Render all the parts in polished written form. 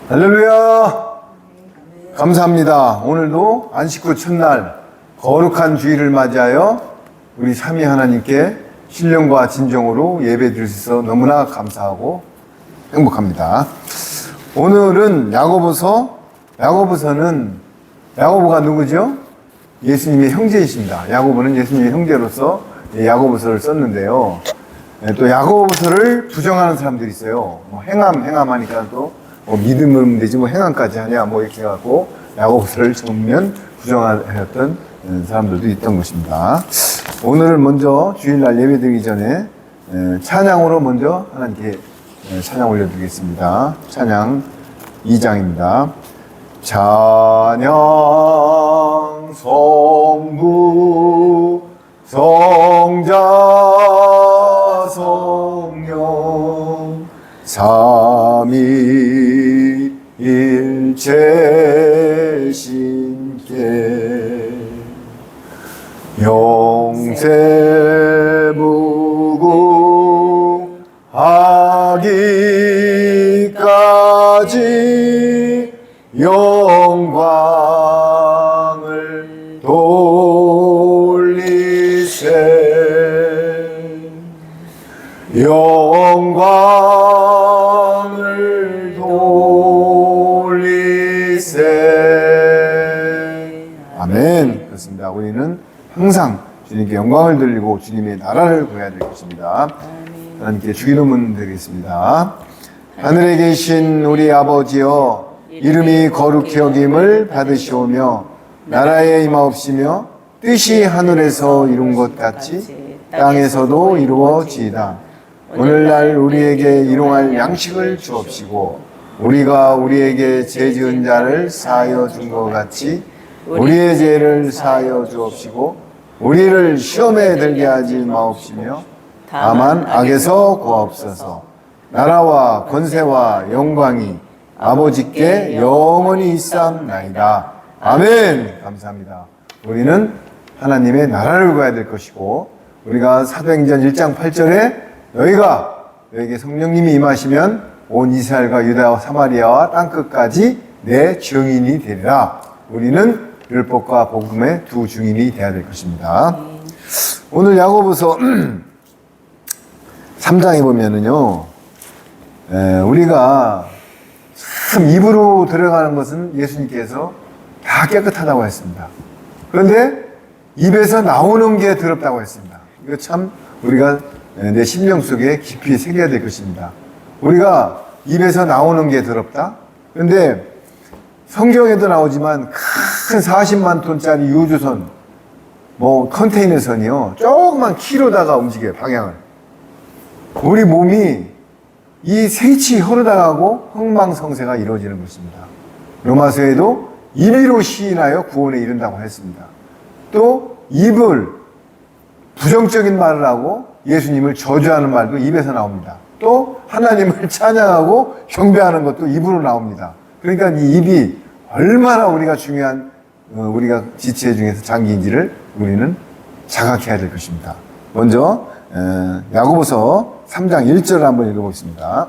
할렐루야! 감사합니다. 오늘도 안식 후 첫날 거룩한 주일을 맞이하여 우리 삼위 하나님께 신령과 진정으로 예배 드릴 수 있어 너무나 감사하고 행복합니다. 오늘은 야고보서는 야고보가 누구죠? 예수님의 형제이십니다. 야고보는 예수님의 형제로서 야고보서를 썼는데요. 또 야고보서를 부정하는 사람들이 있어요. 행함 하니까 또 믿음은 되지 행함까지 하냐 이렇게 해갖고 야고보서를 전면 부정하였던 사람들도 있던 것입니다. 오늘은 먼저 주일날 예배드리기 전에 찬양으로 먼저 하나님께 찬양 올려드리겠습니다. 찬양 2장입니다. 찬양 성부 성자 성령 삼위일체 신께 영세무궁하기까지 영광을 돌리세 영광을 돌리세. 아멘. 그렇습니다. 우리는 항상 주님께 영광을 돌리고 주님의 나라를 구해야 될 것입니다. 하나님께 주기도문 드리겠습니다. 하늘에 계신 우리 아버지여, 이름이 거룩히 여김을 받으시오며 나라에 임하옵시며 뜻이 하늘에서 이룬 것 같이 땅에서도 이루어지이다. 오늘날 우리에게 일용할 양식을 주옵시고 우리가 우리에게 죄 지은 자를 사하여 준 것 같이 우리의 죄를 사하여 주옵시고 우리를 시험에 들게 하지 마옵시며 다만 악에서 구하옵소서. 나라와 권세와 영광이 아버지께 영원히 있사옵나이다. 아멘. 감사합니다. 우리는 하나님의 나라를 구해야 될 것이고, 우리가 사도행전 1장 8절에 너에게 성령님이 임하시면 온 이스라엘과 유다와 사마리아와 땅끝까지 내 증인이 되리라. 우리는 율법과 복음의 두 증인이 되어야 될 것입니다. 오늘 야고보서 3장에 보면은요, 우리가 참 입으로 들어가는 것은 예수님께서 다 깨끗하다고 했습니다. 그런데 입에서 나오는 게 더럽다고 했습니다. 이거 참 우리가 내 심령 속에 깊이 새겨야 될 것입니다. 우리가 입에서 나오는 게 더럽다? 그런데 성경에도 나오지만 큰 40만 톤짜리 유조선, 컨테이너선이요, 조그만 키로다가 움직여요, 방향을. 우리 몸이 이 색이 흐르다가고 흥망성쇠가 이루어지는 것입니다. 로마서에도 입으로 시인하여 구원에 이른다고 했습니다. 또 입을 부정적인 말을 하고 예수님을 저주하는 말도 입에서 나옵니다. 또 하나님을 찬양하고 경배하는 것도 입으로 나옵니다. 그러니까 이 입이 얼마나 우리가 중요한 우리가 지체 중에서 장기인지를 우리는 자각해야 될 것입니다. 먼저 야고보서 3장 1절을 한번 읽어보겠습니다.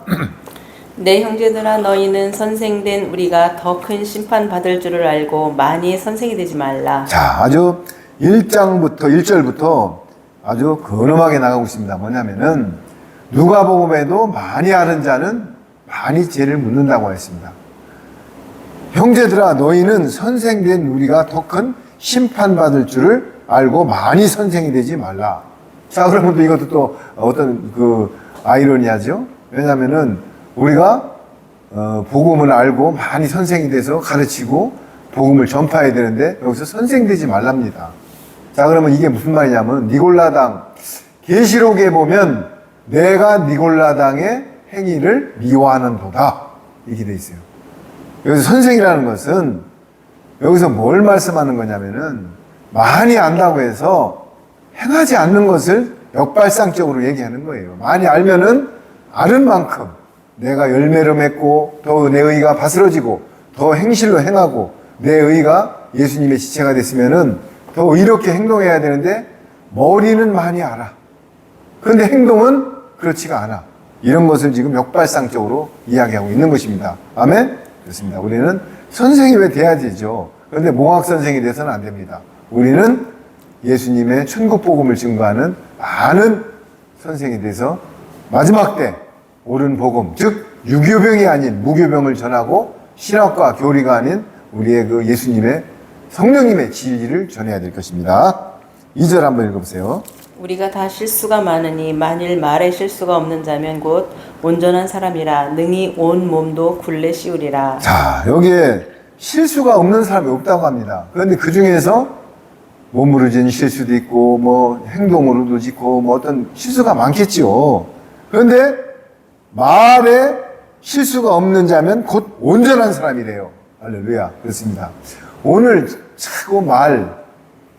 내 형제들아, 너희는 선생된 우리가 더 큰 심판 받을 줄을 알고 많이 선생이 되지 말라. 자, 아주 1절부터 아주 근엄하게 나가고 있습니다. 뭐냐면은 누가복음에도 많이 아는 자는 많이 죄를 묻는다고 했습니다. 형제들아, 너희는 선생된 우리가 더 큰 심판받을 줄을 알고 많이 선생이 되지 말라. 자, 그러면 또 이것도 또 어떤 아이러니하죠? 왜냐면은 우리가 복음을 알고 많이 선생이 돼서 가르치고 복음을 전파해야 되는데 여기서 선생되지 말랍니다. 자, 그러면 이게 무슨 말이냐면 니골라당, 계시록에 보면 내가 니골라당의 행위를 미워하는도다 이렇게 돼 있어요. 여기서 선생이라는 것은 여기서 뭘 말씀하는 거냐면은 많이 안다고 해서 행하지 않는 것을 역발상적으로 얘기하는 거예요. 많이 알면은 아는 만큼 내가 열매를 맺고 더 내 의가 바스러지고 더 행실로 행하고 내 의가 예수님의 지체가 됐으면은 더 의롭게 행동해야 되는데 머리는 많이 알아. 그런데 행동은 그렇지가 않아. 이런 것을 지금 역발상적으로 이야기하고 있는 것입니다. 아멘? 그렇습니다. 우리는 선생님에 돼야 되죠. 그런데 몽학 선생이 돼서는 안 됩니다. 우리는 예수님의 천국 복음을 증거하는 많은 선생이 돼서 마지막 때 옳은 복음, 즉 유교병이 아닌 무교병을 전하고 신학과 교리가 아닌 우리의 그 예수님의 성령님의 진리를 전해야 될 것입니다. 2절 한번 읽어보세요. 우리가 다 실수가 많으니 만일 말에 실수가 없는 자면 곧 온전한 사람이라 능히 온 몸도 굴레 씌우리라. 자, 여기에 실수가 없는 사람이 없다고 합니다. 그런데 그 중에서 몸으로 지은 실수도 있고 뭐 행동으로도 짓고 뭐 어떤 실수가 많겠지요. 그런데 말에 실수가 없는 자면 곧 온전한 사람이래요. 할렐루야. 그렇습니다. 오늘 자꾸 말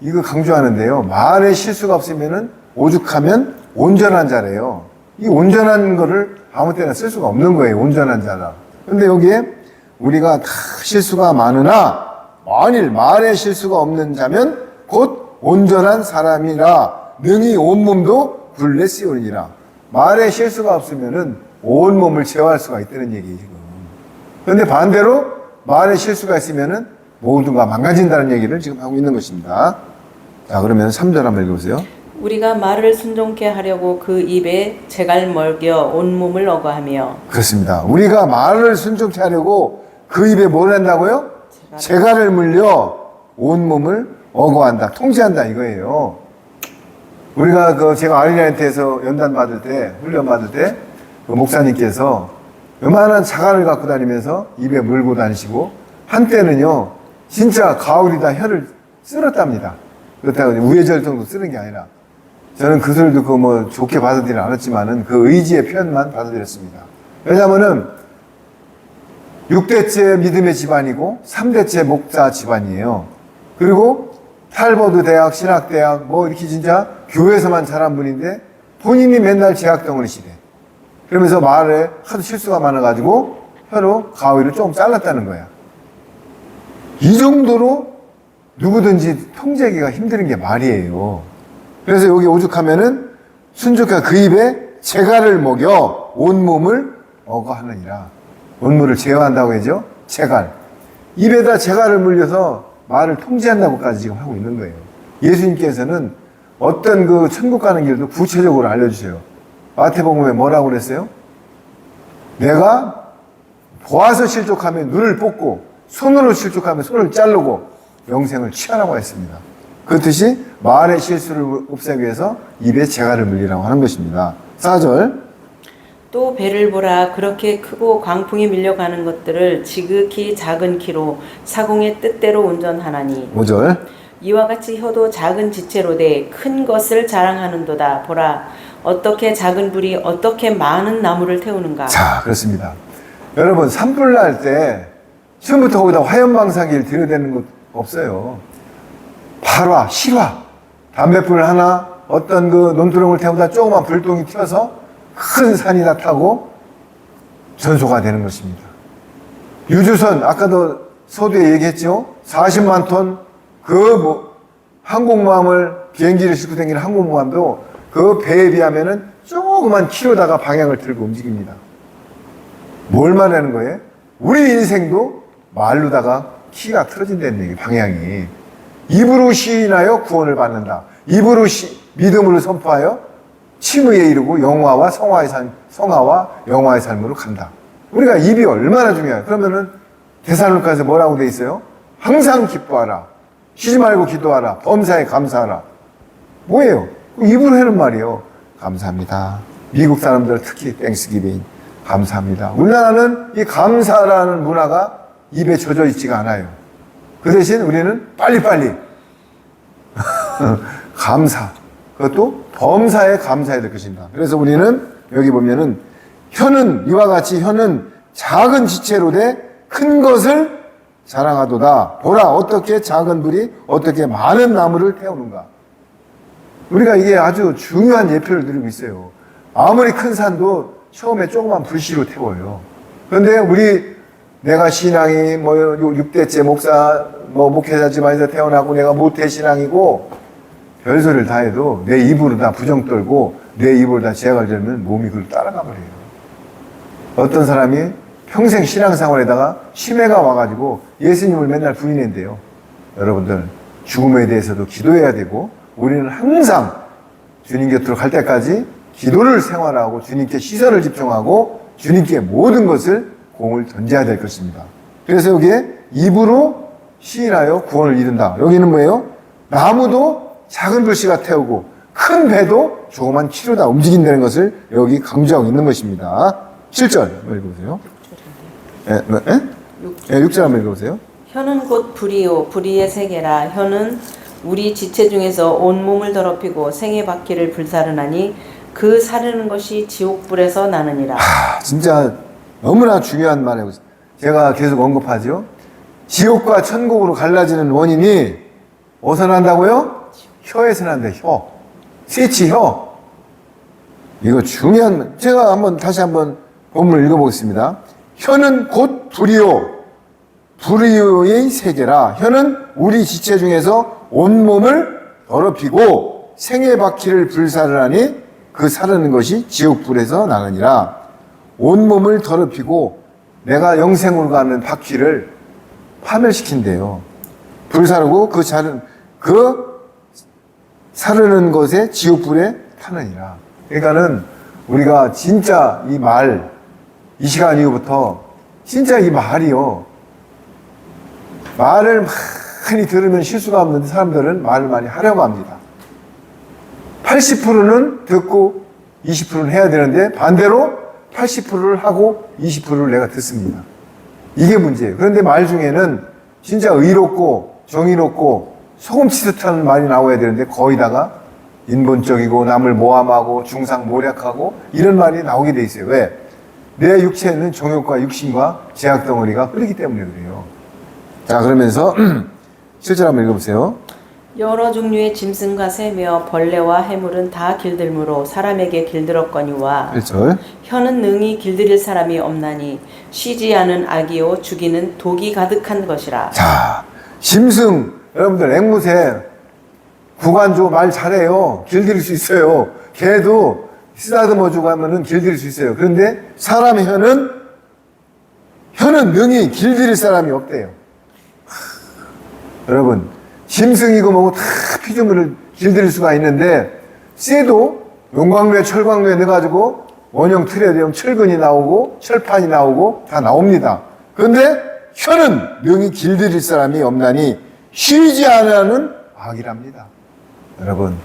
이거 강조하는데요. 말에 실수가 없으면은 오죽하면 온전한 자래요. 이 온전한 거를 아무 때나 쓸 수가 없는 거예요. 온전한 자라. 그런데 여기에 우리가 다 실수가 많으나 만일 말에 실수가 없는 자면 곧 온전한 사람이라 능히 온몸도 굴레 씌우리라. 말에 실수가 없으면은 온몸을 제어할 수가 있다는 얘기예요, 지금. 그런데 반대로 말에 실수가 있으면은 모두가 망가진다는 얘기를 지금 하고 있는 것입니다. 자, 그러면 3절 한번 읽어보세요. 우리가 말을 순종케 하려고 그 입에 재갈 먹여 온몸을 어거하며. 그렇습니다. 우리가 말을 순종케 하려고 그 입에 뭘 한다고요? 재갈을 물려 온몸을 어거한다, 통제한다 이거예요. 우리가 제가 아리나이트에서 연단 받을 때, 훈련 받을 때, 그 목사님께서 요만한 자갈을 갖고 다니면서 입에 물고 다니시고, 한때는요, 진짜 가을이다 혀를 쓸었답니다. 그렇다고 우회절 정도 쓰는 게 아니라, 저는 그 소리 듣고 뭐 좋게 받아들이지 않았지만은 그 의지의 표현만 받아들였습니다. 왜냐면은 6대째 믿음의 집안이고 3대째 목사 집안이에요. 그리고 할버드 대학, 신학대학, 뭐 이렇게 진짜 교회에서만 자란 분인데 본인이 맨날 재학덩어리시래. 그러면서 말에 하도 실수가 많아가지고 혀로 가위를 조금 잘랐다는 거야. 이 정도로 누구든지 통제하기가 힘든 게 말이에요. 그래서 여기 오죽하면은 순족한 그 입에 재갈을 먹여 온몸을 어거하느니라. 온몸을 제어한다고 하죠. 재갈. 입에다 재갈을 물려서 말을 통제한다고까지 지금 하고 있는 거예요. 예수님께서는 어떤 그 천국 가는 길도 구체적으로 알려주세요. 마태복음에 뭐라고 그랬어요? 내가 보아서 실족하면 눈을 뽑고 손으로 실족하면 손을 자르고 영생을 취하라고 했습니다. 그 뜻이 말의 실수를 없애기 위해서 입에 재갈을 물리라고 하는 것입니다. 4절. 또 배를 보라. 그렇게 크고 광풍이 밀려가는 것들을 지극히 작은 키로 사공의 뜻대로 운전하나니. 5절. 이와 같이 혀도 작은 지체로 돼 큰 것을 자랑하는도다. 보라. 어떻게 작은 불이 어떻게 많은 나무를 태우는가. 자, 그렇습니다. 여러분, 산불 날 때 처음부터 거기다 화염방사기를 들여대는 것 없어요. 발화, 실화, 담뱃불 하나, 어떤 그 논두렁을 태우다 조그만 불똥이 튀어서 큰 산이다 타고 전소가 되는 것입니다. 유주선, 아까도 서두에 얘기했죠? 40만 톤, 항공모함을, 비행기를 싣고 다니는 항공모함도 그 배에 비하면은 조그만 키로다가 방향을 들고 움직입니다. 뭘 말하는 거예요? 우리 인생도 말로다가 키가 틀어진다는 얘기, 방향이. 입으로 시인하여 구원을 받는다. 입으로 믿음으로 선포하여 칭의에 이르고 성화와 영화의 삶으로 간다. 우리가 입이 얼마나 중요해요. 그러면은 데살로니가에서 뭐라고 돼 있어요? 항상 기뻐하라. 쉬지 말고 기도하라. 범사에 감사하라. 뭐예요? 입으로 하는 말이에요. 감사합니다. 미국 사람들 특히 땡스기빙 감사합니다. 우리나라는 이 감사라는 문화가 입에 젖어 있지가 않아요. 그 대신 우리는 빨리빨리 감사. 그것도 범사에 감사해야 될 것입니다. 그래서 우리는 여기 보면은 이와 같이 혀는 작은 지체로 돼 큰 것을 자랑하도다. 보라, 어떻게 작은 불이 어떻게 많은 나무를 태우는가. 우리가 이게 아주 중요한 예표를 드리고 있어요. 아무리 큰 산도 처음에 조그만 불씨로 태워요. 그런데 내가 신앙이 6대째 목사, 목회자 집안에서 태어나고 내가 모태신앙이고 별소리를 다 해도 내 입으로 다 부정 떨고 내 입으로 다 제약을 들면 몸이 그걸 따라가 버려요. 어떤 사람이 평생 신앙생활에다가 치매가 와가지고 예수님을 맨날 부인한대요. 여러분들, 죽음에 대해서도 기도해야 되고, 우리는 항상 주님 곁으로 갈 때까지 기도를 생활하고 주님께 시선을 집중하고 주님께 모든 것을 공을 던져야 될 것입니다. 그래서 여기에 입으로 시인하여 구원을 이룬다. 여기는 뭐예요? 나무도 작은 글씨가 태우고 큰 배도 조그만 키로다 움직인다는 것을 여기 강조하고 있는 것입니다. 7절 한번 읽어보세요. 6절 한번 읽어보세요. 혀는 곧 불이요 불의의 세계라. 혀는 우리 지체 중에서 온몸을 더럽히고 생의 바퀴를 불사르나니 그 사르는 것이 지옥불에서 나느니라. 진짜 너무나 중요한 말이에요. 제가 계속 언급하죠. 지옥과 천국으로 갈라지는 원인이 어디서 난다고요? 혀에서 난다. 혀. 세치 혀. 이거 중요한, 제가 다시 한번 본문을 읽어보겠습니다. 혀는 곧 불이요 불의의 세계라. 혀는 우리 지체 중에서 온몸을 더럽히고 생의 바퀴를 불사르나니 그 사르는 것이 지옥불에서 나느니라. 온몸을 더럽히고 내가 영생으로 가는 바퀴를 파멸시킨대요. 불사르고 그 사르는 것에 지옥불에 타느니라. 그러니까는 우리가 진짜 이 시간 이후부터 진짜 이 말이요. 말을 많이 들으면 실수가 없는데 사람들은 말을 많이 하려고 합니다. 80%는 듣고 20%는 해야 되는데 반대로 80%를 하고 20%를 내가 듣습니다. 이게 문제예요. 그런데 말 중에는 진짜 의롭고 정의롭고 소금치듯한 말이 나와야 되는데 거의다가 인본적이고 남을 모함하고 중상모략하고 이런 말이 나오게 돼 있어요. 왜? 내 육체는 정욕과 육신과 제약덩어리가 흐르기 때문에 그래요. 자, 그러면서 7절 한번 읽어보세요. 여러 종류의 짐승과 새며 벌레와 해물은 다 길들므로 사람에게 길들었거니와 1절. 혀는 능히 길들일 사람이 없나니 쉬지 않은 악이요 죽이는 독이 가득한 것이라. 자, 짐승, 여러분들 앵무새, 구간조 말 잘해요. 길들일 수 있어요. 개도 쓰다듬어주고 하면은 길들일 수 있어요. 그런데 사람의 혀는 능히 길들일 사람이 없대요. 여러분, 짐승이고 뭐고 다 피조물을 길들일 수가 있는데 쇠도 용광로에 철광로에 넣어가지고 원형 틀에 되면 철근이 나오고 철판이 나오고 다 나옵니다. 그런데 혀는 능히 길들일 사람이 없나니 쉬지 않으는 악이랍니다. 여러분,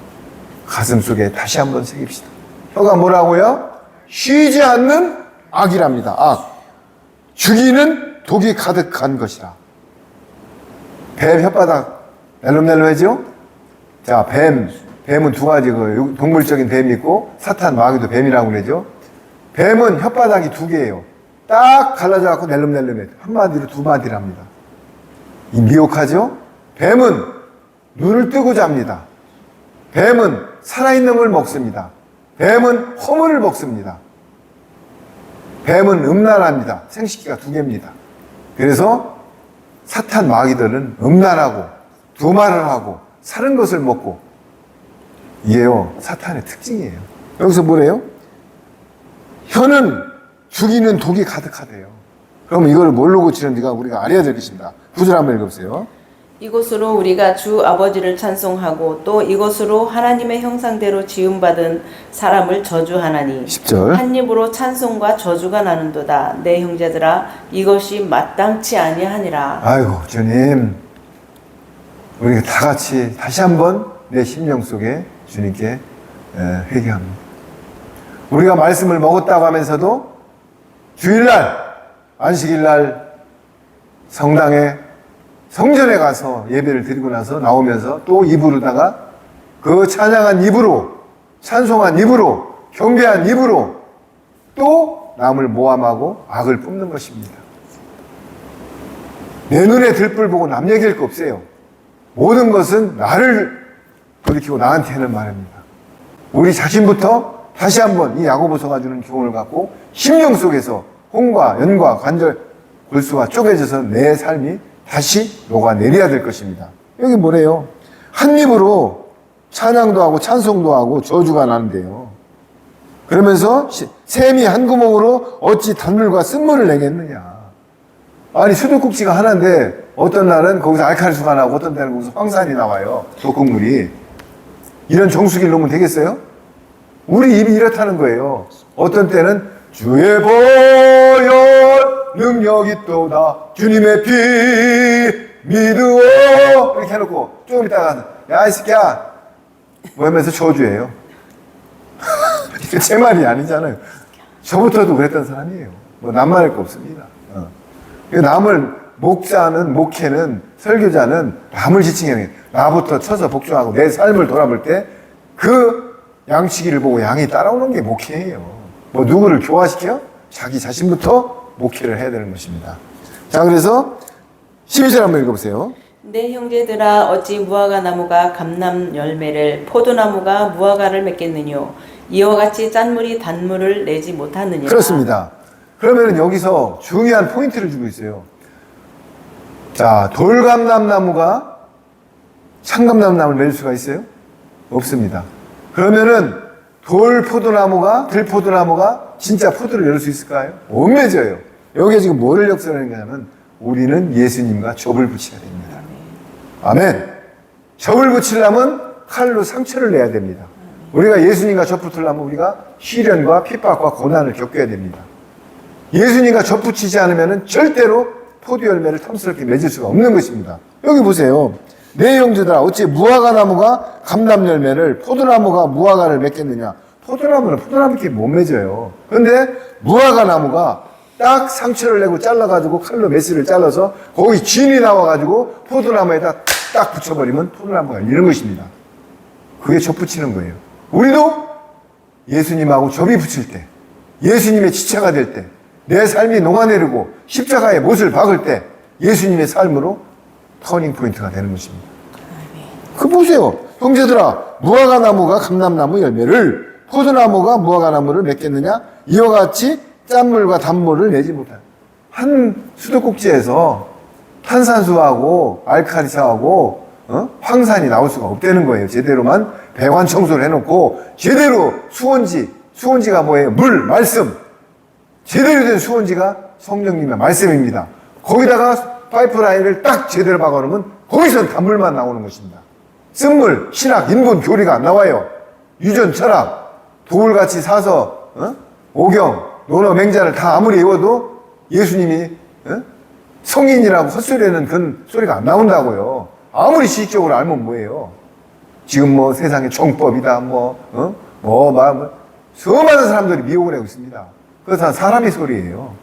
가슴 속에 다시 한번 새깁시다. 혀가 뭐라고요? 쉬지 않는 악이랍니다. 악. 죽이는 독이 가득한 것이라. 뱀 혓바닥 낼름낼름하죠? 자, 뱀은 두 가지 동물적인 뱀이 있고 사탄 마귀도 뱀이라고 그러죠. 뱀은 혓바닥이 두 개예요. 딱 갈라져 갖고 낼름낼름해. 한마디로 두 마디랍니다. 이 미혹하죠? 뱀은 눈을 뜨고 잡니다. 뱀은 살아있는 걸 먹습니다. 뱀은 허물을 먹습니다. 뱀은 음란합니다. 생식기가 두 개입니다. 그래서 사탄 마귀들은 음란하고 두말을 하고 사는 것을 먹고 이게요 사탄의 특징이에요. 여기서 뭐래요? 혀는 죽이는 독이 가득하대요. 그럼 이걸 뭘로 고치는지가 우리가 알아야 될 것입니다. 9절 한번 읽어보세요. 이것으로 우리가 주 아버지를 찬송하고 또 이것으로 하나님의 형상대로 지음받은 사람을 저주하나니 10절. 한 입으로 찬송과 저주가 나는도다. 내 형제들아 이것이 마땅치 아니하니라. 아이고 주님, 우리가 다 같이 다시 한번 내 심령 속에 주님께 회개합니다. 우리가 말씀을 먹었다고 하면서도 주일날 안식일날 성당에 성전에 가서 예배를 드리고 나서 나오면서 또 입으로다가 그 찬양한 입으로, 찬송한 입으로, 경배한 입으로 또 남을 모함하고 악을 뿜는 것입니다. 내 눈에 들불 보고 남 얘기할 거 없어요. 모든 것은 나를 돌이키고 나한테 하는 말입니다. 우리 자신부터 다시 한번 이 야고보서가 주는 교훈을 갖고 심령 속에서 혼과 연과 관절, 골수가 쪼개져서 내 삶이 다시 녹아내려야 될 것입니다. 여기 뭐래요? 한 입으로 찬양도 하고 찬송도 하고 저주가 나는데요. 그러면서 샘이 한 구멍으로 어찌 단물과 쓴물을 내겠느냐. 아니 수도꼭지가 하나인데 어떤 날은 거기서 알칼리수가 나오고 어떤 날은 거기서 황산이 나와요. 독극물이. 이런 정수기를 놓으면 되겠어요? 우리 입이 이렇다는 거예요. 어떤 때는 주의 보혈 능력이 또다 주님의 피 믿으오 이렇게 해놓고 조금 있다가 야 이 새끼야 뭐 하면서 저주예요. 제 말이 아니잖아요. 저부터도 그랬던 사람이에요. 뭐 남말할 거 없습니다. 남을 목자는 목회는 설교자는 남을 지칭해요. 나부터 쳐서 복종하고 내 삶을 돌아볼 때 그 양치기를 보고 양이 따라오는 게 목회예요. 뭐 누구를 교화시켜? 자기 자신부터 목회를 해야 되는 것입니다. 자, 그래서 12절 한번 읽어보세요. 내 형제들아 어찌 무화과 나무가 감람 열매를 포도나무가 무화과를 맺겠느뇨 이와 같이 짠물이 단물을 내지 못하느냐. 그렇습니다. 그러면 여기서 중요한 포인트를 주고 있어요. 자, 돌감람나무가 참감람나무를 맺을 수가 있어요? 없습니다. 그러면은 돌포도나무가 들포도나무가 진짜 포도를 열 수 있을까요? 못 맺어요. 여기에 지금 뭐를 역설하는 거냐면 우리는 예수님과 접을 붙여야 됩니다. 아멘. 접을 붙이려면 칼로 상처를 내야 됩니다. 우리가 예수님과 접붙으려면 우리가 시련과 핍박과 고난을 겪어야 됩니다. 예수님과 접붙이지 않으면 절대로 포도 열매를 탐스럽게 맺을 수가 없는 것입니다. 여기 보세요. 내 형제들아 어찌 무화과 나무가 감람 열매를 포도나무가 무화과를 맺겠느냐. 포도나무는 포도나무께 못 맺어요. 그런데 무화과 나무가 딱 상처를 내고 잘라가지고 칼로 메스를 잘라서 거기 진이 나와가지고 포도나무에다 딱 붙여버리면 포도나무가 이런 것입니다. 그게 접 붙이는 거예요. 우리도 예수님하고 접이 붙일 때, 예수님의 지체가 될 때, 내 삶이 녹아내리고 십자가에 못을 박을 때 예수님의 삶으로 터닝 포인트가 되는 것입니다. 그 보세요. 형제들아 무화과 나무가 감람나무 열매를 포도나무가 무화과 나무를 맺겠느냐. 이와 같이 짠물과 단물을 내지 못한 한 수도꼭지에서 탄산수하고 알칼리사하고 황산이 나올 수가 없다는 거예요. 제대로만 배관 청소를 해놓고 제대로 수원지가 뭐예요? 물, 말씀. 제대로 된 수원지가 성령님의 말씀입니다. 거기다가 파이프라인을 딱 제대로 박아놓으면 거기서 단물만 나오는 것입니다. 쓴물, 신학, 인본, 교리가 안 나와요. 유전, 철학, 돌같이 사서 오경, 논어, 맹자를 다 아무리 외워도 예수님이 성인이라고 헛소리하는 그런 소리가 안 나온다고요. 아무리 지식적으로 알면 뭐예요. 지금 뭐 세상에 정법이다 수많은 사람들이 미혹을 하고 있습니다. 그것은 사람의 소리예요.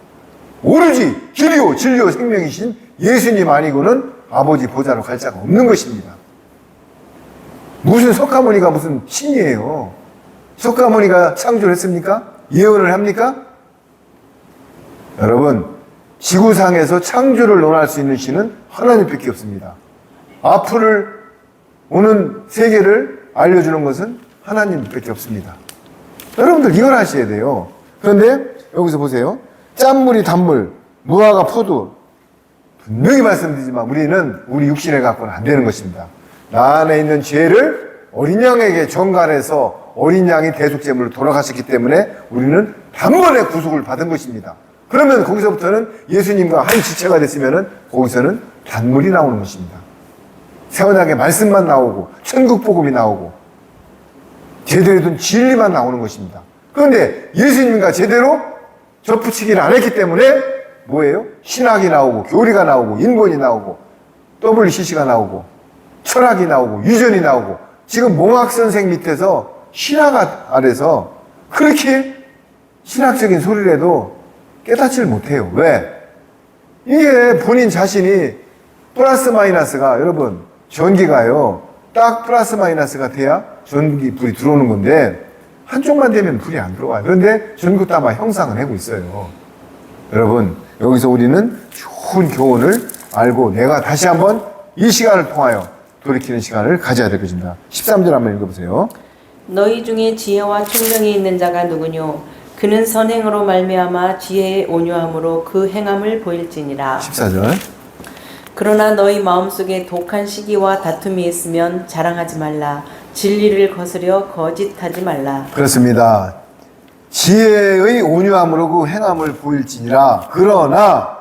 오로지 길이요 진리요 생명이신 예수님 아니고는 아버지 보좌로 갈 자가 없는 것입니다. 무슨 석가모니가 무슨 신이에요. 석가모니가 창조를 했습니까? 예언을 합니까? 여러분 지구상에서 창조를 논할 수 있는 신은 하나님밖에 없습니다. 앞으로 오는 세계를 알려주는 것은 하나님밖에 없습니다. 여러분들 이걸 아셔야 돼요. 그런데 여기서 보세요. 짠물이 단물, 무화과 포도. 분명히 말씀드리지만 우리는 우리 육신을 갖고는 안 되는 것입니다. 나 안에 있는 죄를 어린 양에게 전갈해서 어린 양이 대속제물로 돌아가셨기 때문에 우리는 단번에 구속을 받은 것입니다. 그러면 거기서부터는 예수님과 한 지체가 됐으면 거기서는 단물이 나오는 것입니다. 세원하게 말씀만 나오고 천국 복음이 나오고 제대로 된 진리만 나오는 것입니다. 그런데 예수님과 제대로 접붙이기를 안 했기 때문에 뭐예요? 신학이 나오고 교리가 나오고 인본이 나오고 WCC가 나오고 철학이 나오고 유전이 나오고 지금 몽학 선생 밑에서 신학 아래서 그렇게 신학적인 소리를 해도 깨닫지를 못해요. 왜? 이게 본인 자신이 플러스 마이너스가 여러분 전기가요 딱 플러스 마이너스가 돼야 전기 불이 들어오는 건데 한쪽만 되면 불이 안 들어와요. 그런데 전구 따마 형상을 하고 있어요. 여러분 여기서 우리는 좋은 교훈을 알고 내가 다시 한번 이 시간을 통하여 돌이키는 시간을 가져야 될 것입니다. 13절 한번 읽어보세요. 너희 중에 지혜와 총명이 있는 자가 누구뇨? 그는 선행으로 말미암아 지혜의 온유함으로 그 행함을 보일지니라. 14절. 그러나 너희 마음속에 독한 시기와 다툼이 있으면 자랑하지 말라. 진리를 거스려 거짓하지 말라. 그렇습니다. 지혜의 온유함으로 그 행함을 보일지니라. 그러나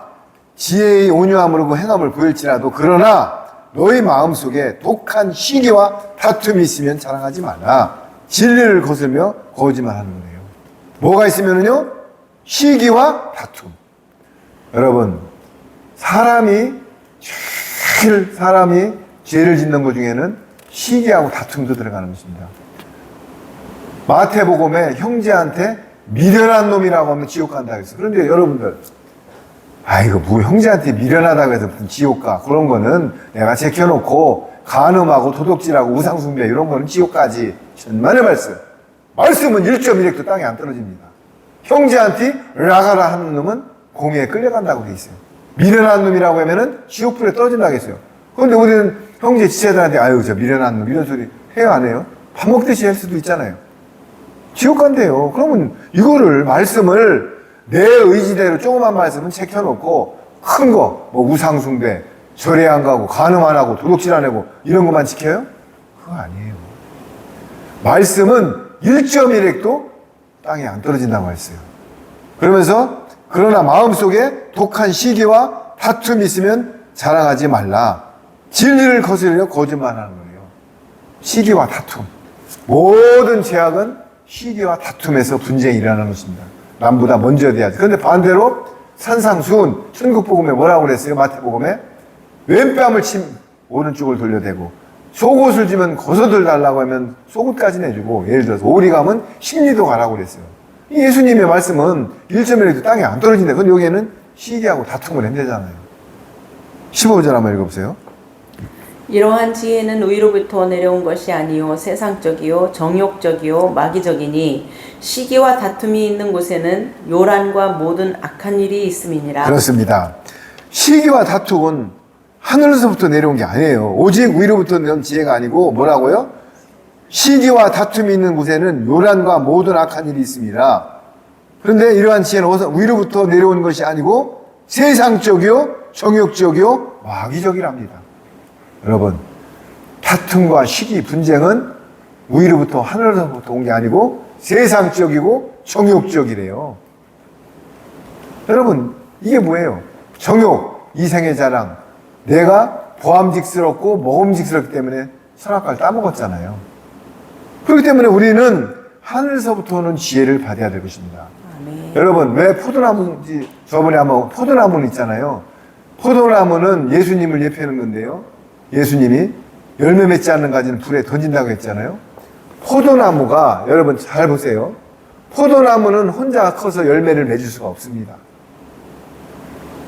지혜의 온유함으로 그 행함을 보일지라도 그러나 너희 마음속에 독한 시기와 다툼이 있으면 자랑하지 말라. 진리를 거슬며 거짓말하는 거예요. 뭐가 있으면요? 시기와 다툼. 여러분, 사람이 죄를 짓는 것 중에는 시기하고 다툼도 들어가는 것입니다. 마태복음에 형제한테 미련한 놈이라고 하면 지옥 간다 그랬어요. 그런데 여러분들, 이거 뭐 형제한테 미련하다고 해서 무슨 지옥 가. 그런 거는 내가 제껴놓고 간음하고 도둑질하고 우상숭배 이런 거는 지옥 가지. 천만의 말씀. 말씀은 1.1핵도 땅에 안 떨어집니다. 형제한테 라가라 하는 놈은 공회에 끌려간다고 돼 있어요. 미련한 놈이라고 하면은 지옥불에 떨어진다고 했어요. 그런데 우리는 형제 지체들한테 저 미련한 놈 이런 소리 해요 안 해요? 밥 먹듯이 할 수도 있잖아요. 지옥 간대요. 그러면 이거를 말씀을 내 의지대로 조그만 말씀은 제껴놓고 큰 거, 뭐 우상숭배, 절에 안 가고 간음 안 하고 도둑질 안 하고 이런 것만 지켜요? 그거 아니에요. 말씀은 1.1핵도 땅에 안 떨어진다고 했어요. 그러면서 그러나 마음속에 독한 시기와 다툼이 있으면 자랑하지 말라. 진리를 거스르려 거짓말하는 거예요. 시기와 다툼. 모든 죄악은 시기와 다툼에서 분쟁이 일어나는 것입니다. 남보다 먼저 돼야지. 그런데 반대로 산상수훈, 천국복음에 뭐라고 그랬어요? 마태복음에 왼뺨을 침 오른쪽을 돌려대고 속옷을 주면 겉옷을 달라고 하면 속옷까지 내주고 예를 들어서 오리 가면 십리도 가라고 그랬어요. 이 예수님의 말씀은 1.1에도 땅에 안 떨어진다. 근데 여기에는 시기하고 다툼을 한대잖아요. 15절 한번 읽어보세요. 이러한 지혜는 위로부터 내려온 것이 아니요 세상적이요 정욕적이요 마귀적이니 시기와 다툼이 있는 곳에는 요란과 모든 악한 일이 있음이니라. 그렇습니다. 시기와 다툼은 하늘에서부터 내려온 게 아니에요. 오직 위로부터 내려온 지혜가 아니고 뭐라고요? 시기와 다툼이 있는 곳에는 요란과 모든 악한 일이 있습니다. 그런데 이러한 지혜는 위로부터 내려온 것이 아니고 세상적이요 정욕적이요 마귀적이랍니다. 여러분, 다툼과 시기, 분쟁은 위로부터 하늘로부터 온 게 아니고 세상적이고 정욕적이래요. 여러분, 이게 뭐예요? 정욕, 이생의 자랑. 내가 보암직스럽고 먹음직스럽기 때문에 선악과를 따먹었잖아요. 그렇기 때문에 우리는 하늘에서부터 오는 지혜를 받아야 될 것입니다. 아멘. 여러분, 왜 포도나무인지 저번에 한번 포도나무는 있잖아요. 포도나무는 예수님을 예표하는 건데요. 예수님이 열매 맺지 않는 가지는 불에 던진다고 했잖아요. 포도나무가 여러분 잘 보세요. 포도나무는 혼자 커서 열매를 맺을 수가 없습니다.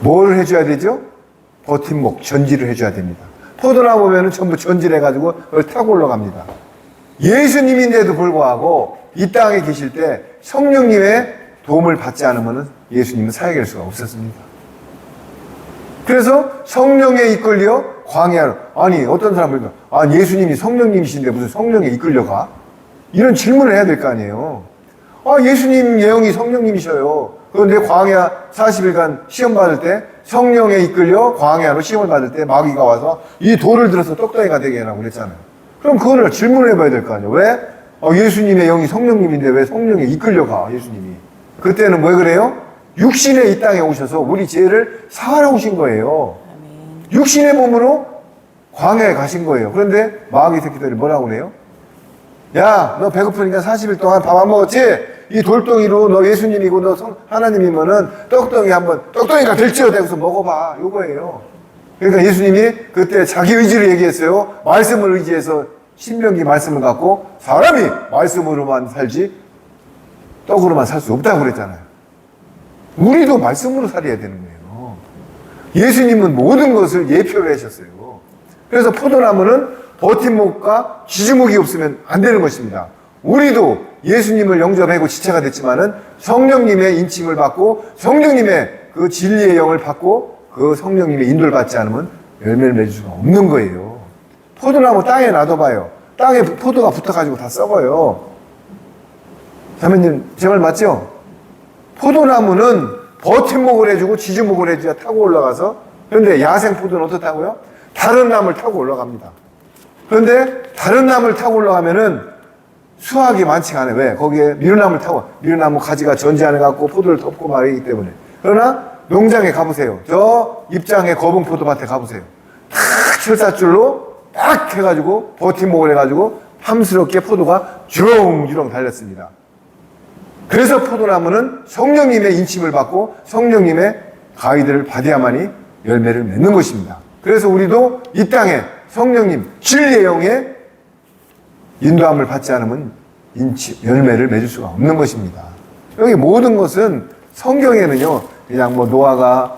뭘 해줘야 되죠? 버팀목, 전지를 해줘야 됩니다. 포도나무 보면은 전부 전지해가지고 그걸 타고 올라갑니다. 예수님인데도 불구하고 이 땅에 계실 때 성령님의 도움을 받지 않으면 예수님은 살아갈 수가 없었습니다. 그래서 성령에 이끌려 광야로. 아니 어떤 사람은 예수님이 성령님이신데 무슨 성령에 이끌려가? 이런 질문을 해야 될 거 아니에요. 예수님 예언이 성령님이셔요. 그런데 광야 40일간 시험 받을 때 성령에 이끌려 광야로 시험을 받을 때 마귀가 와서 이 돌을 들어서 떡덩이가 되게 해라고 그랬잖아요. 그럼 그거를 질문을 해봐야 될 거 아니에요. 왜? 예수님의 영이 성령님인데 왜 성령에 이끌려가 예수님이? 그때는 왜 그래요? 육신의 이 땅에 오셔서 우리 죄를 사하러 오신 거예요. 육신의 몸으로 광야에 가신 거예요. 그런데 마귀 새끼들이 뭐라고 그래요? 야, 너 배고프니까 40일 동안 밥 안 먹었지? 이 돌덩이로 너 예수님이고 너 하나님이면은 떡덩이가 될지어대고서 먹어봐. 요거예요. 그러니까 예수님이 그때 자기 의지를 얘기했어요. 말씀을 의지해서 신명기 말씀을 갖고 사람이 말씀으로만 살지 떡으로만 살 수 없다고 그랬잖아요. 우리도 말씀으로 살아야 되는 거예요. 예수님은 모든 것을 예표를 하셨어요. 그래서 포도나무는 버팀목과 지지목이 없으면 안 되는 것입니다. 우리도 예수님을 영접하고 지체가 됐지만은 성령님의 인침을 받고 성령님의 그 진리의 영을 받고 그 성령님의 인도를 받지 않으면 열매를 맺을 수가 없는 거예요. 포도나무 땅에 놔둬봐요. 땅에 포도가 붙어가지고 다 썩어요. 자매님, 제 말 맞죠? 포도나무는 버팀목을 해주고 지지목을 해줘야 타고 올라가서, 그런데 야생 포도는 어떻다고요? 다른 나무를 타고 올라갑니다. 그런데 다른 나무를 타고 올라가면은 수확이 많지가 않아요. 왜? 거기에 미루나무를 타고, 미루나무 가지가 전지 안에 갖고 포도를 덮고 말이기 때문에. 그러나 농장에 가보세요. 저 입장에 거봉포도밭에 가보세요. 탁 철사줄로 딱 해가지고 버팀목을 해가지고 탐스럽게 포도가 주렁주렁 달렸습니다. 그래서 포도나무는 성령님의 인침을 받고 성령님의 가이드를 받아야만이 열매를 맺는 것입니다. 그래서 우리도 이 땅에 성령님 진리의 영의 인도함을 받지 않으면 열매를 맺을 수가 없는 것입니다. 여기 모든 것은 성경에는요, 그냥 뭐 노아가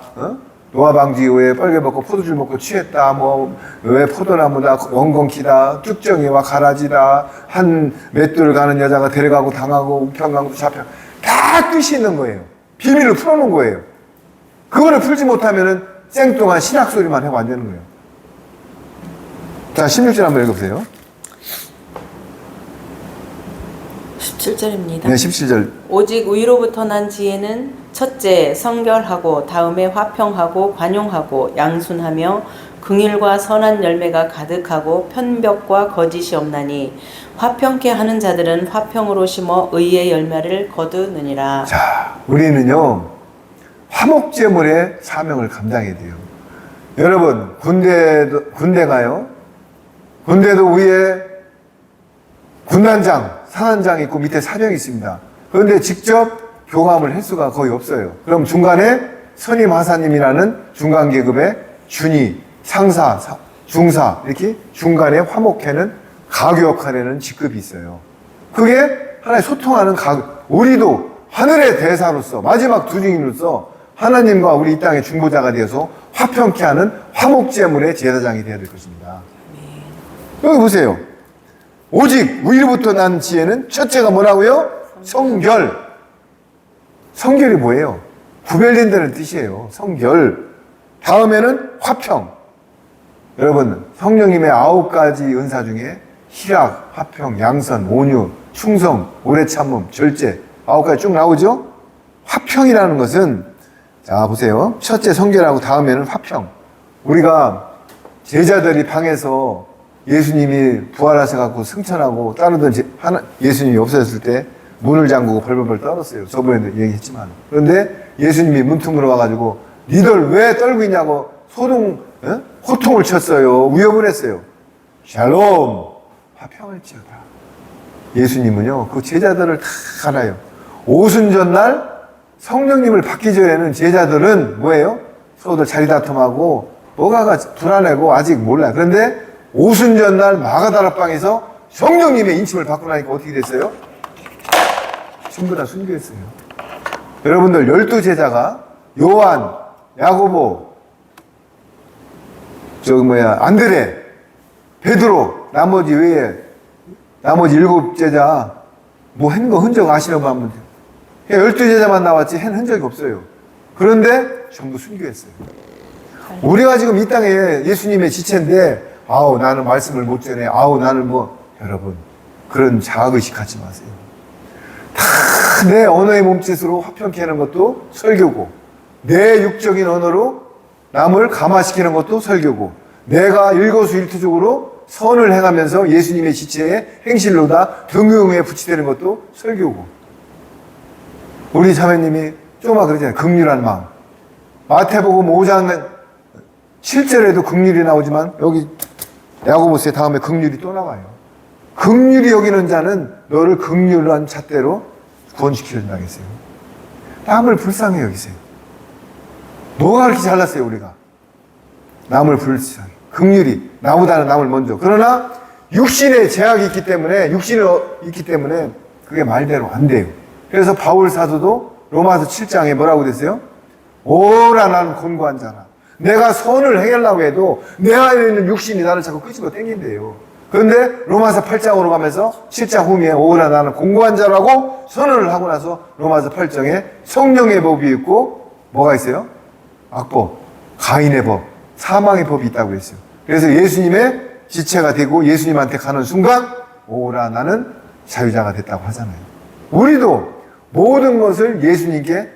노아 방주 이후에 뻘개 벗고 포도주 먹고 취했다, 뭐 왜 포도나무다, 영건키다, 쭉정이와 가라지다, 한 맷돌 가는 여자가 데려가고 당하고 우편강도 잡혀, 다 뜻이 있는 거예요. 비밀을 풀어놓은 거예요. 그거를 풀지 못하면은 쌩뚱한 신학 소리만 하고 안 되는 거예요. 자, 16절 한번 읽어보세요. 17절입니다. 네, 17절. 오직 위로부터 난 지혜는 첫째 성결하고 다음에 화평하고 관용하고 양순하며 긍휼과 선한 열매가 가득하고 편벽과 거짓이 없나니 화평케 하는 자들은 화평으로 심어 의의 열매를 거두느니라. 자, 우리는요 화목제물의 사명을 감당해야 돼요. 여러분 군대 가요. 군대도 위에 군단장, 사단장이 있고 밑에 사병이 있습니다. 그런데 직접 교감을 할 수가 거의 없어요. 그럼 중간에 선임 하사님이라는 중간 계급의 준이, 상사, 중사 이렇게 중간에 화목회는 가교 역할을 하는 직급이 있어요. 그게 하나의 소통하는 우리도 하늘의 대사로서 마지막 두중인으로서 하나님과 우리 이 땅의 중보자가 되어서 화평케 하는 화목제물의 제사장이 되어야 될 것입니다. 여기 보세요. 오직 위로부터 난 지혜는 첫째가 뭐라고요? 성결. 성결이 뭐예요? 구별된다는 뜻이에요. 성결. 다음에는 화평. 여러분, 성령님의 9가지 은사 중에 희락, 화평, 양선, 온유, 충성, 오래 참음, 절제 9가지 쭉 나오죠? 화평이라는 것은 자 보세요. 첫째 성결하고 다음에는 화평. 우리가 제자들이 방에서 예수님이 부활하셔갖고 승천하고 따르던 예수님이 없어졌을 때 문을 잠그고 벌벌벌 떨었어요. 저번에도 얘기했지만. 그런데 예수님이 문틈으로 와가지고 니들 왜 떨고 있냐고 호통을 쳤어요. 위협을 했어요. 샬롬 화평을 지어다. 예수님은요 그 제자들을 다 알아요. 오순절날 성령님을 받기 전에는 제자들은 뭐예요? 서로들 자리다툼하고 뭐가가 불안하고 아직 몰라요. 그런데 오순절날 마가다락방에서 성령님의 인침을 받고 나니까 어떻게 됐어요? 전부 다 순교했어요. 여러분들 12제자가 요한, 야고보, 안드레, 베드로 나머지 외에 나머지 7제자 뭐 한 거 흔적 아시는 분 한번 12제자만 나왔지 한 흔적이 없어요. 그런데 전부 순교했어요. 우리가 지금 이 땅에 예수님의 지체인데 아우 나는 말씀을 못 전해. 아우 나는 여러분 그런 자아의식 갖지 마세요. 다 내 언어의 몸짓으로 화평케 하는 것도 설교고 내 육적인 언어로 남을 감화시키는 것도 설교고 내가 일거수일투족으로 선을 행하면서 예수님의 지체의 행실로다 등용에 붙이되는 것도 설교고 우리 자매님이 조금만 그러잖아요. 긍휼한 마음. 마태복음 5장 7절에도 긍휼이 나오지만 여기 야고보서의 다음에 긍휼이 또 나와요. 긍휼히 여기는 자는 너를 긍휼한 잣대로 구원시키려 하겠어요. 남을 불쌍히 여기세요. 뭐가 그렇게 잘났어요 우리가. 남을 불쌍히. 긍휼히 나보다는 남을 먼저. 그러나 육신에 제약이 있기 때문에 그게 말대로 안 돼요. 그래서 바울 사도도 로마서 7장에 뭐라고 됐어요? 오라 나는 곤고한 자라. 내가 선을 행하려고 해도 내 안에 있는 육신이 나를 자꾸 끄집어 당긴대요. 그런데 로마서 8장으로 가면서 7장 후미에 오라 나는 공고한 자라고 선언을 하고 나서 로마서 8장에 성령의 법이 있고 뭐가 있어요? 악법, 가인의 법, 사망의 법이 있다고 했어요. 그래서 예수님의 지체가 되고 예수님한테 가는 순간 오라 나는 자유자가 됐다고 하잖아요. 우리도 모든 것을 예수님께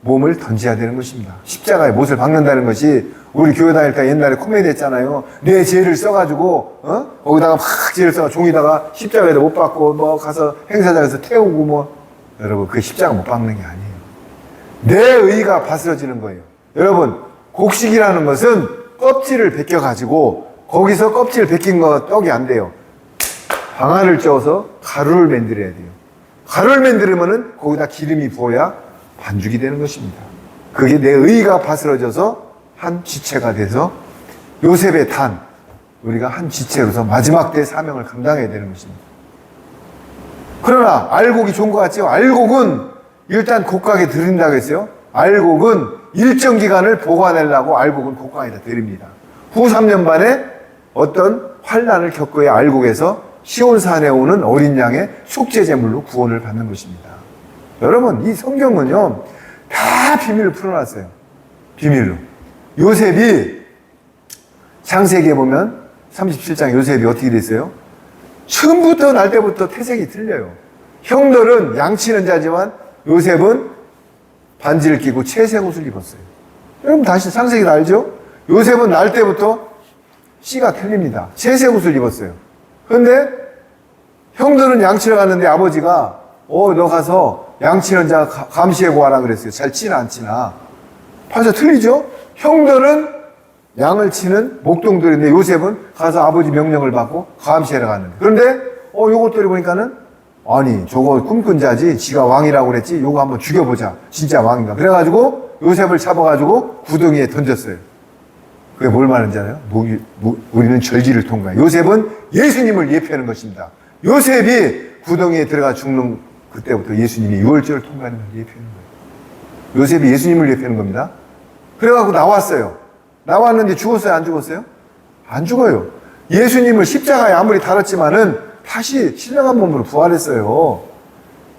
몸을 던져야 되는 것입니다. 십자가에 못을 박는다는 것이 우리 교회 다닐 때 옛날에 코미디 했잖아요. 내 죄를 써가지고, 거기다가 막 죄를 써가 종이다가 십자가에도 못 박고, 뭐 가서 행사장에서 태우고 뭐. 여러분, 그 십자가 못 박는 게 아니에요. 내 의가 바스러지는 거예요. 여러분, 곡식이라는 것은 껍질을 벗겨가지고, 거기서 껍질을 벗긴 거 떡이 안 돼요. 방아를 쪄서 가루를 만들어야 돼요. 가루를 만들면은 거기다 기름이 부어야 반죽이 되는 것입니다. 그게 내 의가 바스러져서 한 지체가 돼서 요셉의 탄, 우리가 한 지체로서 마지막 때 사명을 감당해야 되는 것입니다. 그러나 알곡이 좋은 것 같죠? 알곡은 일단 곡각에 들인다고 했어요. 알곡은 일정 기간을 보관하려고 알곡은 곡각에다 들입니다. 후 3년 반에 어떤 환난을 겪어야 알곡에서 시온산에 오는 어린 양의 속죄제물로 구원을 받는 것입니다. 여러분, 이 성경은요 다 비밀로 풀어놨어요. 비밀로. 요셉이 창세기에 보면 37장 요셉이 어떻게 됐어요? 처음부터 날 때부터 태색이 틀려요. 형들은 양치는 자지만 요셉은 반지를 끼고 채색 옷을 입었어요. 여러분 다시 창세기를 알죠? 요셉은 날 때부터 씨가 틀립니다. 채색 옷을 입었어요. 그런데 형들은 양치러 갔는데 아버지가 너 가서 양치는 자 감시하고 와라 그랬어요. 잘 치나 안 치나. 벌써 틀리죠? 형들은 양을 치는 목동들인데 요셉은 가서 아버지 명령을 받고 감시하러 갔는데, 그런데 요것들이 보니까는 아니 저거 꿈꾼 자지, 지가 왕이라고 그랬지, 요거 한번 죽여보자, 진짜 왕인가. 그래가지고 요셉을 잡아가지고 구덩이에 던졌어요. 그게 뭘 말하는지 알아요? 우리는 절기를 통과해. 요셉은 예수님을 예표하는 것입니다. 요셉이 구덩이에 들어가 죽는 그때부터 예수님이 유월절을 통과하는 걸 예표하는 거예요. 요셉이 예수님을 예표하는 겁니다. 그래갖고 나왔어요. 나왔는데 죽었어요? 안 죽었어요? 안 죽어요. 예수님을 십자가에 아무리 달았지만은 다시 신령한 몸으로 부활했어요.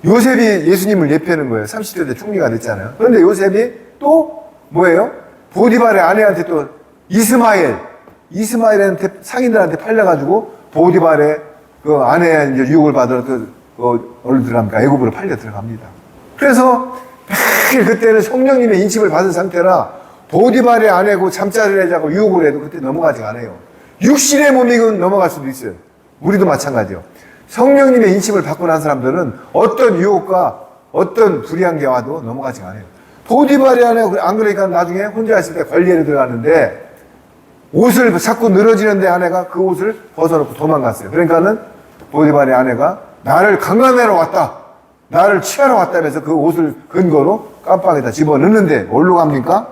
요셉이 예수님을 예표하는 거예요. 30대 때 총리가 됐잖아요. 그런데 요셉이 또 뭐예요? 보디발의 아내한테 또 이스마엘한테 상인들한테 팔려가지고 보디발의 그 아내의 이제 유혹을 받으러 어디로 들어갑니까? 애굽으로 팔려 들어갑니다. 그래서 매일 그때는 성령님의 인침을 받은 상태라 보디발의 아내고 잠자리를 하자고 유혹을 해도 그때 넘어가지 않아요. 육신의 몸이건 넘어갈 수도 있어요. 우리도 마찬가지요. 성령님의 인침을 받고 난 사람들은 어떤 유혹과 어떤 불의한 게 와도 넘어가지 않아요. 보디발의 아내, 안 그러니까 나중에 혼자 있을 때 관리에 들어갔는데 옷을 자꾸 늘어지는데 아내가 그 옷을 벗어놓고 도망갔어요. 그러니까는 보디발의 아내가 나를 강간하러 왔다, 나를 취하러 왔다면서 그 옷을 근거로 깜빵에다 집어넣는데 어디로 갑니까?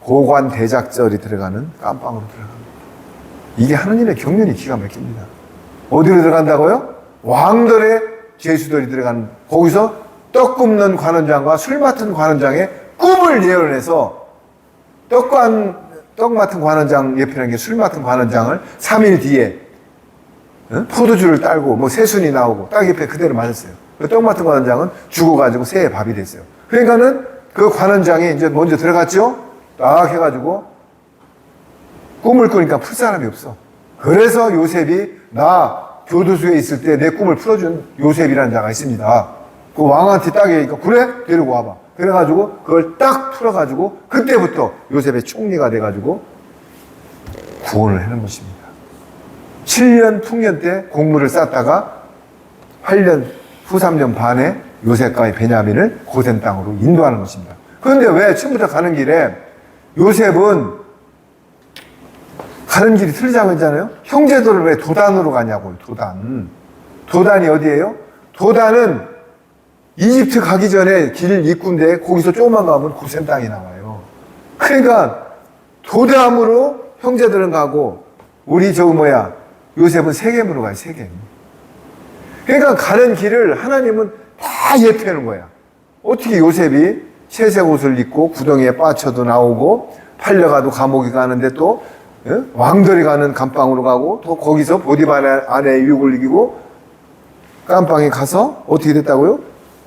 고관 대작절이 들어가는 깜빵으로 들어갑니다. 이게 하느님의 경륜이 기가 막힙니다. 어디로 들어간다고요? 왕들의 죄수들이 들어가는, 거기서 떡 굽는 관원장과 술 맡은 관원장의 꿈을 예언해서 떡 맡은 관원장 예표라는 게 술 맡은 관원장을 3일 뒤에 포도주를 딸고 뭐 새순이 나오고 딱 옆에 그대로 맞았어요. 떡 맡은 관원장은 죽어가지고 새의 밥이 됐어요. 그러니까는 그 관원장이 이제 먼저 들어갔죠? 딱 해가지고 꿈을 꾸니까 풀 사람이 없어. 그래서 요셉이 나 교도소에 있을 때 내 꿈을 풀어준 요셉이라는 자가 있습니다. 그 왕한테 딱 얘기하니까 그래? 데리고 와봐. 그래가지고 그걸 딱 풀어가지고 그때부터 요셉의 총리가 돼가지고 구원을 해는 것입니다. 7년 풍년 때 공물을 쌓다가 8년 후 3년 반에 요셉과 베냐민을 고센 땅으로 인도하는 것입니다. 그런데 왜 처음부터 가는 길에 요셉은 가는 길이 틀리자고 했잖아요. 형제들을 왜 도단으로 가냐고요. 도단이 어디예요? 도단은 이집트 가기 전에 길 입구인데 거기서 조금만 가면 고센 땅이 나와요. 그러니까 도담으로 형제들은 가고 우리 요셉은 세겜으로 가요. 세겜. 그러니까 가는 길을 하나님은 다 예표하는 거야. 어떻게 요셉이 채색 옷을 입고 구덩이에 빠쳐도 나오고 팔려가도 감옥에 가는데 또 왕들이 가는 감방으로 가고 또 거기서 보디발 아내의 유혹을 이기고 깜방에 가서 어떻게 됐다고요?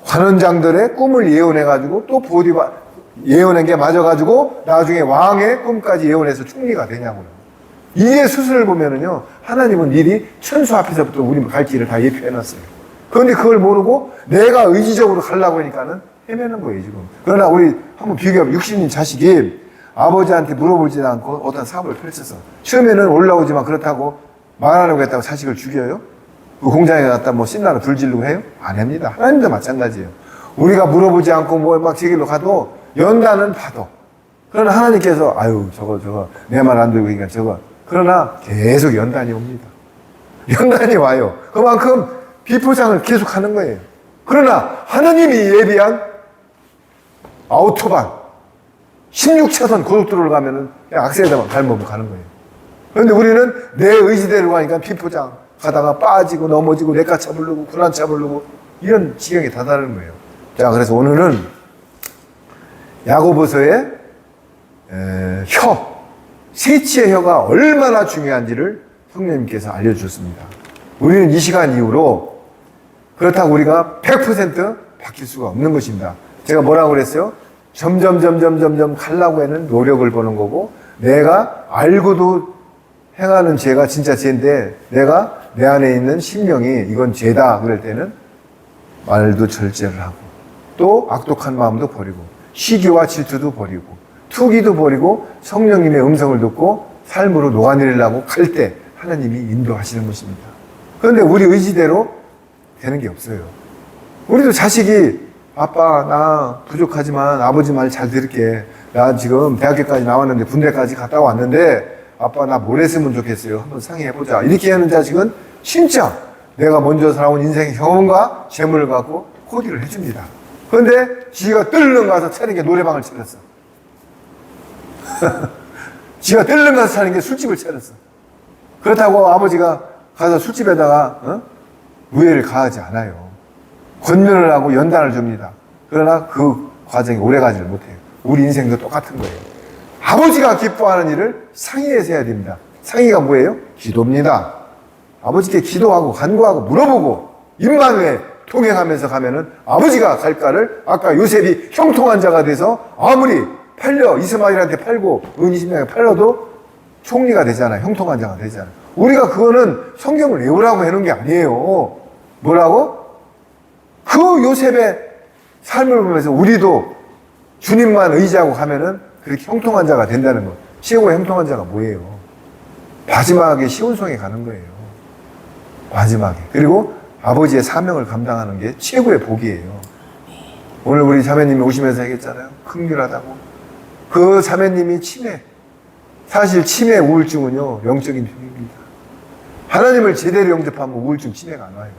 관원장들의 꿈을 예언해가지고 또 보디발 예언한 게 맞아가지고 나중에 왕의 꿈까지 예언해서 총리가 되냐고요. 이게 수순을 보면은요, 하나님은 미리 천수 앞에서부터 우리 갈 길을 다 예표해놨어요. 그런데 그걸 모르고 내가 의지적으로 가려고 하니까는 헤매는 거예요, 지금. 그러나 우리 한번 비교하면 육신인 자식이 아버지한테 물어보지도 않고 어떤 사업을 펼쳐서 처음에는 올라오지만 그렇다고 말 안 하고 했다고 자식을 죽여요? 그 공장에 갔다 뭐 신나는 불 지르고 해요? 안 합니다. 하나님도 마찬가지예요. 우리가 물어보지 않고 뭐 막 제 길로 가도 연단은 봐도. 그러나 하나님께서 아유 저거 내 말 안 들고 그러니까 저거. 그러나 계속 연단이 옵니다. 연단이 와요. 그만큼 비포장을 계속 하는 거예요. 그러나 하나님이 예비한 아우토반 16차선 고속도로를 가면은 그냥 악셀에다만 밟으면 가는 거예요. 그런데 우리는 내 의지대로 가니까 비포장 가다가 빠지고 넘어지고 렉카차 부르고 군환차 부르고 이런 지경에 다다르는 거예요. 자, 그래서 오늘은 야고보서의 세치의 혀가 얼마나 중요한지를 성령님께서 알려주셨습니다. 우리는 이 시간 이후로 그렇다고 우리가 100% 바뀔 수가 없는 것입니다. 제가 뭐라고 그랬어요? 점점 가려고 하는 노력을 보는 거고, 내가 알고도 행하는 죄가 진짜 죄인데 내가 내 안에 있는 심령이 이건 죄다 그럴 때는 말도 절제를 하고 또 악독한 마음도 버리고 시기와 질투도 버리고 투기도 버리고 성령님의 음성을 듣고 삶으로 녹아내리려고 갈 때 하나님이 인도하시는 것입니다. 그런데 우리 의지대로 되는 게 없어요. 우리도 자식이 아빠 나 부족하지만 아버지 말 잘 들을게. 나 지금 대학교까지 나왔는데 군대까지 갔다 왔는데 아빠 나 뭘 했으면 좋겠어요. 한번 상의해보자. 이렇게 하는 자식은 진짜 내가 먼저 살아온 인생의 경험과 재물을 갖고 코디를 해줍니다. 그런데 지가 뜰릉 가서 차린 게 노래방을 차렸어. 지가 뜰릉 가서 차린 게 술집을 차렸어. 그렇다고 아버지가 가서 술집에다가 무예를 가하지 않아요. 권면을 하고 연단을 줍니다. 그러나 그 과정이 오래가지를 못해요. 우리 인생도 똑같은 거예요. 아버지가 기뻐하는 일을 상의해서 해야 됩니다. 상의가 뭐예요? 기도입니다. 아버지께 기도하고 간구하고 물어보고 임마누엘 통행하면서 가면은 아버지가 갈가를 아까 요셉이 형통한 자가 돼서 아무리 팔려 이스마엘한테 팔고 은 20명에 팔려도 총리가 되잖아요. 형통한 자가 되잖아요. 우리가 그거는 성경을 외우라고 해놓은 게 아니에요. 뭐라고? 그 요셉의 삶을 보면서 우리도 주님만 의지하고 가면은 그렇게 형통한 자가 된다는 거. 최고의 형통한 자가 뭐예요? 마지막에 시온성에 가는 거예요. 마지막에. 그리고 아버지의 사명을 감당하는 게 최고의 복이에요. 오늘 우리 자매님이 오시면서 얘기했잖아요. 긍휼하다고. 그 자매님이 치매. 사실 치매 우울증은요, 영적인 병입니다. 하나님을 제대로 영접하면 우울증, 치매가 안 와요.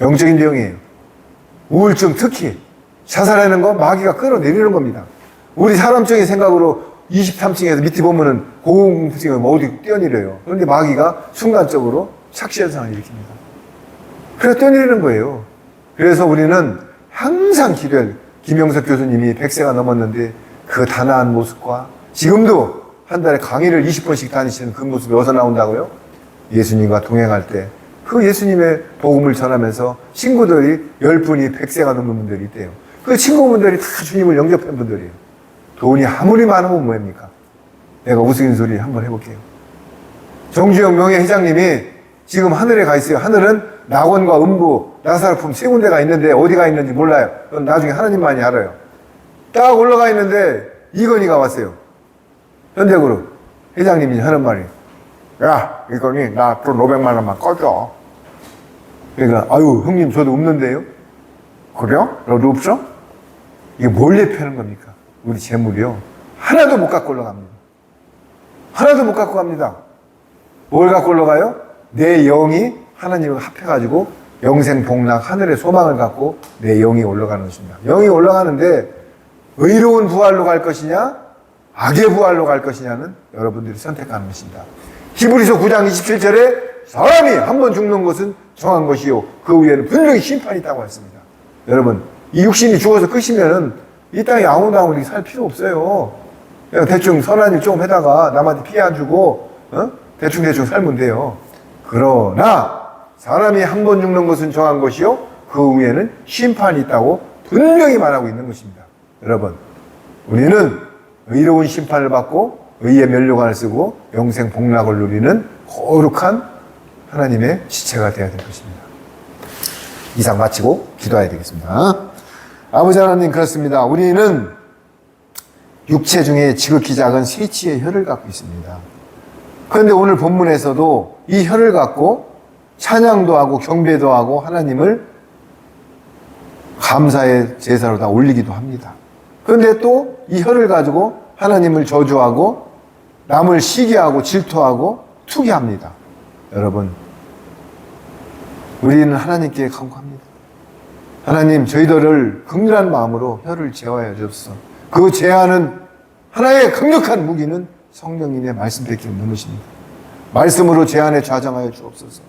영적인 병이에요. 우울증 특히 자살하는 거 마귀가 끌어내리는 겁니다. 우리 사람적인 생각으로 23층에서 밑에 보면은 고공증이 어디 뛰어내려요. 그런데 마귀가 순간적으로 착시현상을 일으킵니다. 그래서 뛰어내리는 거예요. 그래서 우리는 항상 기도할 김영석 교수님이 100세가 넘었는데 그 단아한 모습과 지금도 한 달에 강의를 20번씩 다니시는 그 모습이 어디서 나온다고요? 예수님과 동행할 때 그 예수님의 복음을 전하면서 친구들이 10분이 100세가 넘는 분들이 있대요. 그 친구분들이 다 주님을 영접한 분들이에요. 돈이 아무리 많으면 뭐합니까? 내가 우스갯소리 한번 해볼게요. 정주영 명예회장님이 지금 하늘에 가 있어요. 하늘은 낙원과 음부, 나사로품 세 군데가 있는데 어디가 있는지 몰라요. 그건 나중에 하나님만이 알아요. 딱 올라가 있는데 이건희가 왔어요. 현대그룹 회장님이 하는 말이, 야, 이건희 나 돈 500만 원만 꺼줘. 그러니까 아유 형님 저도 없는데요. 그래요? 너도 없어? 이게 뭘 예표하는 겁니까? 우리 재물이요. 하나도 못 갖고 올라갑니다. 하나도 못 갖고 갑니다. 뭘 갖고 올라가요? 내 영이 하나님과 합해가지고 영생 복락 하늘의 소망을 갖고 내 영이 올라가는 것입니다. 영이 올라가는데 의로운 부활로 갈 것이냐 악의 부활로 갈 것이냐는 여러분들이 선택하는 것입니다. 히브리서 9장 27절에 사람이 한 번 죽는 것은 정한 것이요 그 후에는 분명히 심판이 있다고 했습니다. 여러분 이 육신이 죽어서 끝이면은 이 땅에 아무나 살 필요 없어요. 그냥 대충 선한 일 조금 해다가 남한테 피해 안 주고 대충 살면 돼요. 그러나 사람이 한 번 죽는 것은 정한 것이요 그 후에는 심판이 있다고 분명히 말하고 있는 것입니다. 여러분 우리는 의로운 심판을 받고 의의 면류관을 쓰고 영생 복락을 누리는 거룩한 하나님의 지체가 되어야 될 것입니다. 이상 마치고 기도해야 되겠습니다. 아버지 하나님 그렇습니다. 우리는 육체 중에 지극히 작은 세치의 혀를 갖고 있습니다. 그런데 오늘 본문에서도 이 혀를 갖고 찬양도 하고 경배도 하고 하나님을 감사의 제사로 다 올리기도 합니다. 그런데 또 이 혀를 가지고 하나님을 저주하고 남을 시기하고 질투하고 투기합니다. 여러분, 우리는 하나님께 간구합니다. 하나님, 저희들을 긍휼한 마음으로 혀를 제어하여 주옵소서. 그 제하는 하나의 강력한 무기는 성령님의 말씀밖에 없는 것입니다. 말씀으로 제 안에 좌정하여 주옵소서.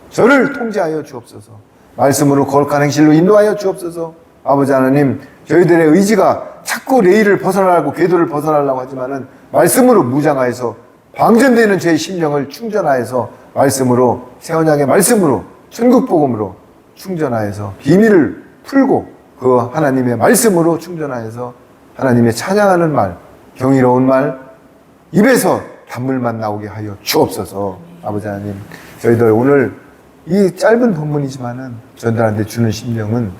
저를 통제하여 주옵소서. 말씀으로 거룩한 행실로 인도하여 주옵소서. 아버지 하나님, 저희들의 의지가 자꾸 레일을 벗어나고 궤도를 벗어나려고 하지만은 말씀으로 무장하여서 방전되는 제 심령을 충전하여서 말씀으로, 새 언약의 말씀으로, 천국 복음으로 충전하여서 비밀을 풀고 그 하나님의 말씀으로 충전하여서 하나님의 찬양하는 말, 경이로운 말, 입에서 단물만 나오게 하여 주옵소서. 아버지 하나님, 저희들 오늘 이 짧은 본문이지만은 저희들한테 주는 심령은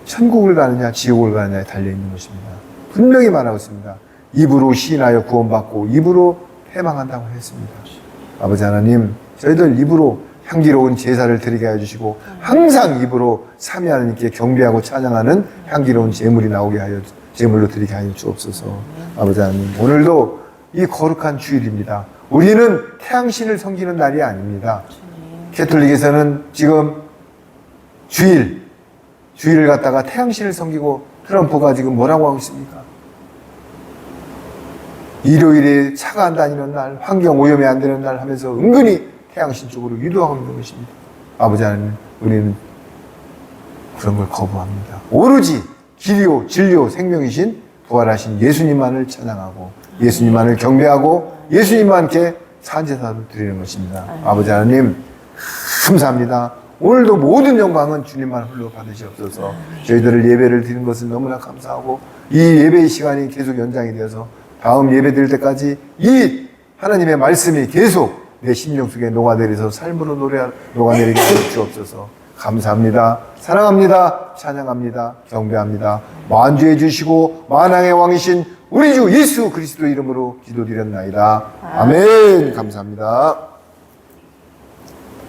천국을 가느냐 지옥을 가느냐에 달려있는 것입니다. 분명히 말하고 있습니다. 입으로 시인하여 구원받고 입으로 패망한다고 했습니다. 아버지 하나님, 저희들 입으로 향기로운 제사를 드리게 해주시고 항상 입으로 삼위 하나님께 경배하고 찬양하는 향기로운 제물이 나오게 하여 제물로 드리게 하여 주옵소서. 아버지 하나님, 오늘도 이 거룩한 주일입니다. 우리는 태양신을 섬기는 날이 아닙니다. 캐톨릭에서는 지금 주일을 갖다가 태양신을 섬기고 트럼프가 지금 뭐라고 하고 있습니까? 일요일에 차가 안 다니는 날, 환경 오염이 안 되는 날 하면서 은근히 태양신 쪽으로 유도하고 있는 것입니다. 아버지 하나님, 우리는 그런 걸 거부합니다. 오로지 길이요 진리요 생명이신 부활하신 예수님만을 찬양하고 예수님만을 경배하고 예수님만께 산제사를 드리는 것입니다. 아버지 하나님, 감사합니다. 오늘도 모든 영광은 주님만 홀로 받으시옵소서. 저희들을 예배를 드리는 것은 너무나 감사하고 이 예배의 시간이 계속 연장이 되어서 다음 예배 드릴 때까지 이 하나님의 말씀이 계속 내 심령 속에 녹아내려서 삶으로 녹아내리게 하여 주옵소서. 감사합니다. 사랑합니다. 찬양합니다. 경배합니다. 만주해 주시고 만왕의 왕이신 우리 주 예수 그리스도 이름으로 기도드렸나이다. 아멘. 감사합니다.